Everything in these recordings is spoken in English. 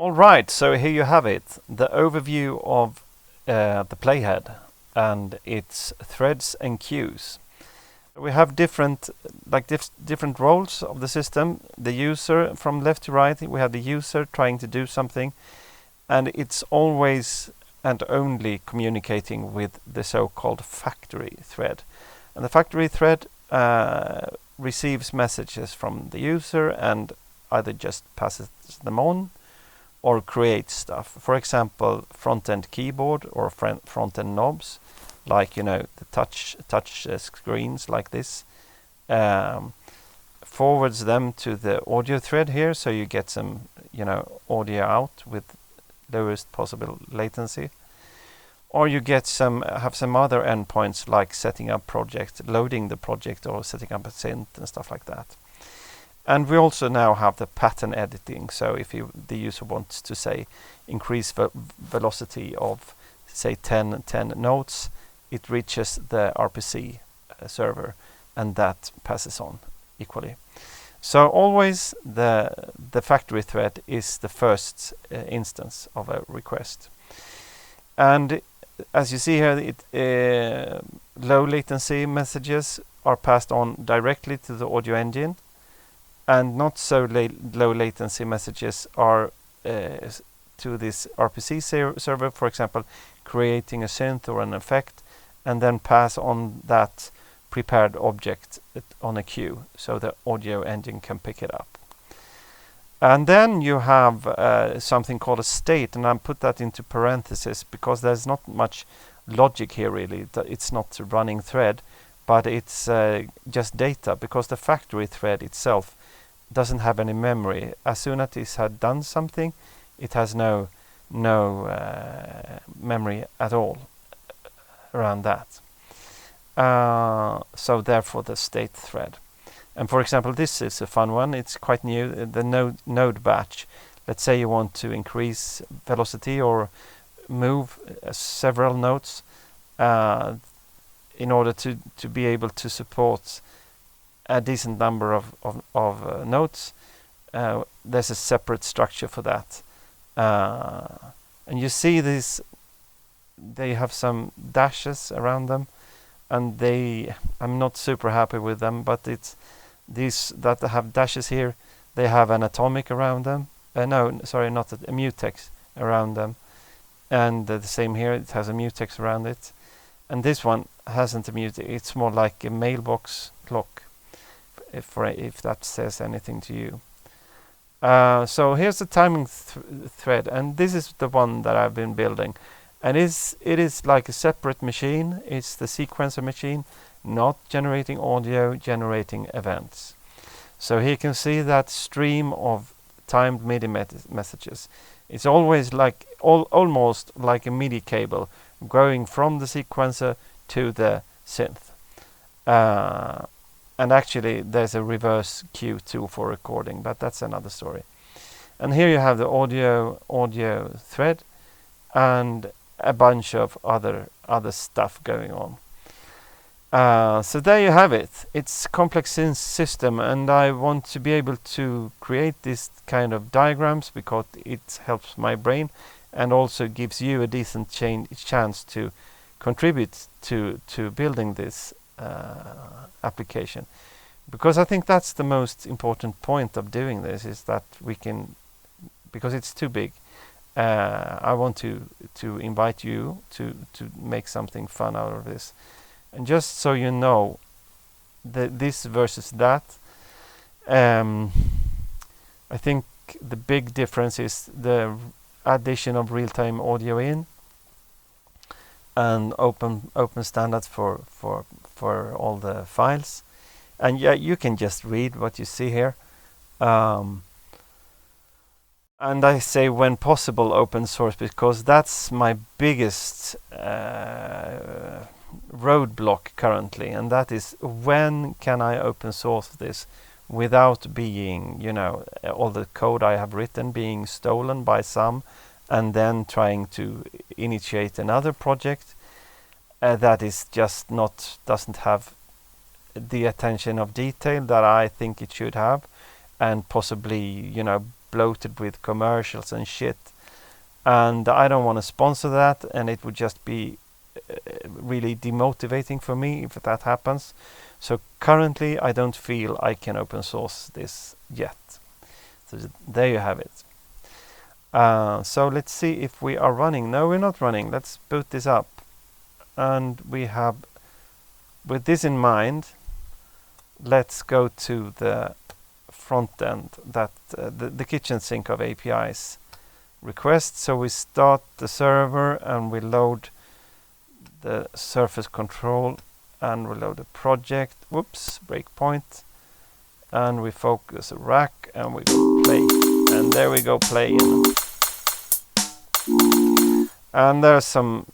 All right, so here you have it, the overview of the playhead and its threads and queues. We have different different roles of the system. The user, from left to right, we have the user trying to do something, and it's always and only communicating with the so-called factory thread. And the factory thread receives messages from the user and either just passes them on or creates stuff. For example, front-end keyboard or front-end knobs, like the touch screens like this, forwards them to the audio thread here, so you get some audio out with lowest possible latency. Or you get have some other endpoints like setting up project, loading the project, or setting up a synth and stuff like that. And we also now have the pattern editing. So if the user wants to say increase the velocity of say 10 notes, it reaches the RPC server, and that passes on equally. So always the factory thread is the first instance of a request. And as you see here, low latency messages are passed on directly to the audio engine, and not so low latency messages are to this RPC server, for example, creating a synth or an effect, and then pass on that prepared object on a queue, so the audio engine can pick it up. And then you have something called a state, and I put that into parentheses because there's not much logic here really. It's not a running thread, but it's just data, because the factory thread itself doesn't have any memory. As soon as it has done something, it has no memory at all around that. So therefore the state thread. And for example, this is a fun one. It's quite new, the node batch. Let's say you want to increase velocity or move several nodes in order to be able to support a decent number of nodes. There's a separate structure for that. And you see this, they have some dashes around them, and I'm not super happy with them, but it's these that have dashes here, they have an atomic around them. No, sorry, not a mutex around them. And the same here, it has a mutex around it. And this one hasn't a mutex, it's more like a mailbox clock, if that says anything to you. So here's the timing thread, and this is the one that I've been building. And it is like a separate machine. It's the sequencer machine, not generating audio, generating events. So here you can see that stream of timed MIDI messages. It's always like almost like a MIDI cable going from the sequencer to the synth. And actually there's a reverse cue too for recording, but that's another story. And here you have the audio thread and a bunch of other stuff going on. So there you have it. It's a complex system, and I want to be able to create this kind of diagrams because it helps my brain and also gives you a decent chance to contribute to building this application. Because I think that's the most important point of doing this, is that we can, because it's too big, I want to invite you to make something fun out of this. And just so you know, this versus that, I think the big difference is the addition of real-time audio in and open standards for all the files. And yeah, you can just read what you see here. And I say when possible open source, because that's my biggest roadblock currently, and that is when can I open source this without being, all the code I have written being stolen by some, and then trying to initiate another project that is just doesn't have the attention of detail that I think it should have, and possibly, bloated with commercials and shit, and I don't want to sponsor that, and it would just be really demotivating for me if that happens. So currently I don't feel I can open source this yet. So there you have it. So let's see if we are running. No, we're not running. Let's boot this up. And we have, with this in mind, let's go to the front end, that the kitchen sink of APIs request. So we start the server and we load the surface control and we load the project. Whoops, breakpoint. And we focus rack and we go play. And there we go, playing. And there's some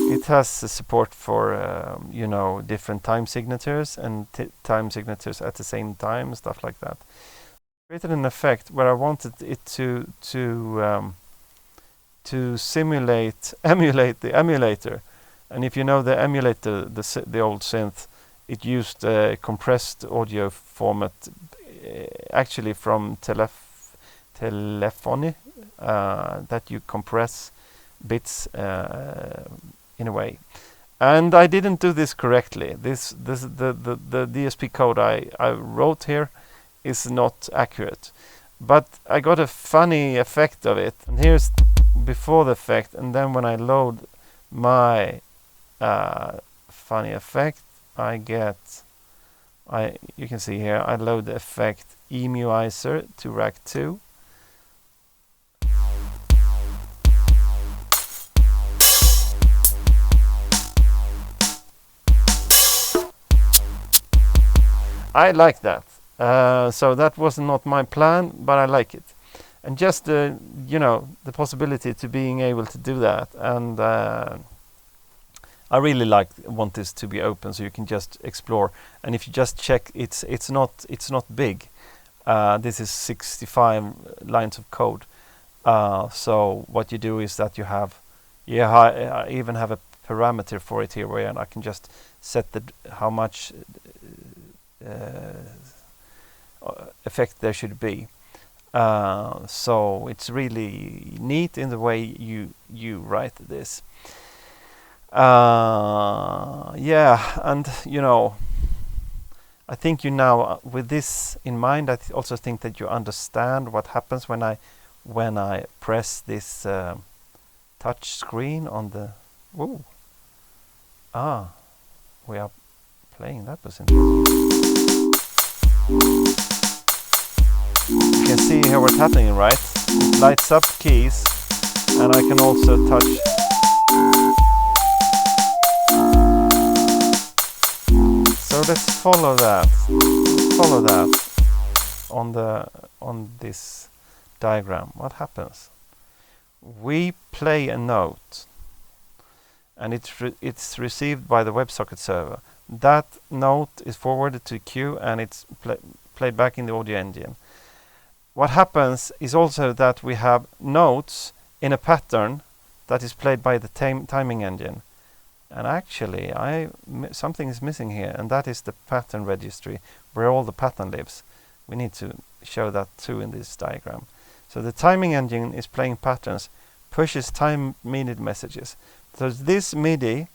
it has support for you know, different time signatures and time signatures at the same time, stuff like that. Created an effect where I wanted it to emulate the emulator. And if you know the emulator, the old synth, it used a compressed audio format, actually from telephony, that you compress bits in a way. And I didn't do this correctly. The DSP code I wrote here is not accurate. But I got a funny effect of it. And here's before the effect, and then when I load my funny effect, I get, you can see here, I load the effect emuizer to rack 2. I like that. So that was not my plan, but I like it. And just you know, the possibility to being able to do that, and I really want this to be open so you can just explore. And if you just check, it's not big. This is 65 lines of code. So what you do is that you have, I even have a parameter for it here where I can just set how much effect there should be. So it's really neat in the way you write this. Yeah, and you know, I think you now, with this in mind, I also think that you understand what happens when I press this touch screen on the. Ooh. We are playing. That was interesting. You can see here what's happening, right? It lights up keys, and I can also touch. So let's follow that. Follow that on this diagram. What happens? We play a note, and it's received by the WebSocket server. That note is forwarded to queue, and it's played back in the audio engine. What happens is also that we have notes in a pattern that is played by the timing engine. And actually, something is missing here, and that is the pattern registry where all the pattern lives. We need to show that too in this diagram. So the timing engine is playing patterns, pushes time MIDI messages. So this MIDI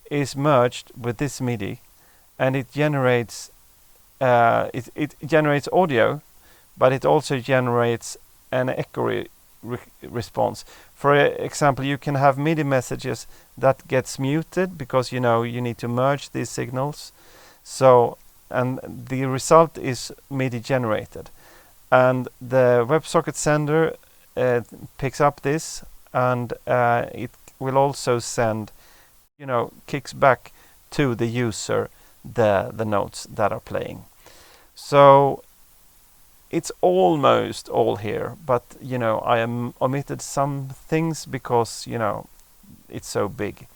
is merged with this MIDI, and it generates it generates audio, but it also generates an echo response. For example, you can have MIDI messages that gets muted because you need to merge these signals. So, and the result is MIDI generated, and the WebSocket sender picks up this, and it will also send, kicks back to the user the notes that are playing. So it's almost all here, but I am omitted some things because it's so big.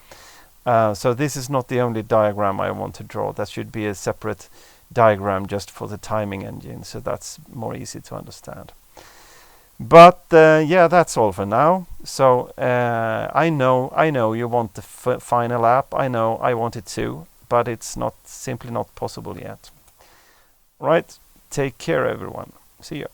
So this is not the only diagram I want to draw. That should be a separate diagram just for the timing engine, so that's more easy to understand. But yeah, that's all for now. So I know you want the final app. I know I want it too, but it's not simply not possible yet. Right. Take care, everyone. See you.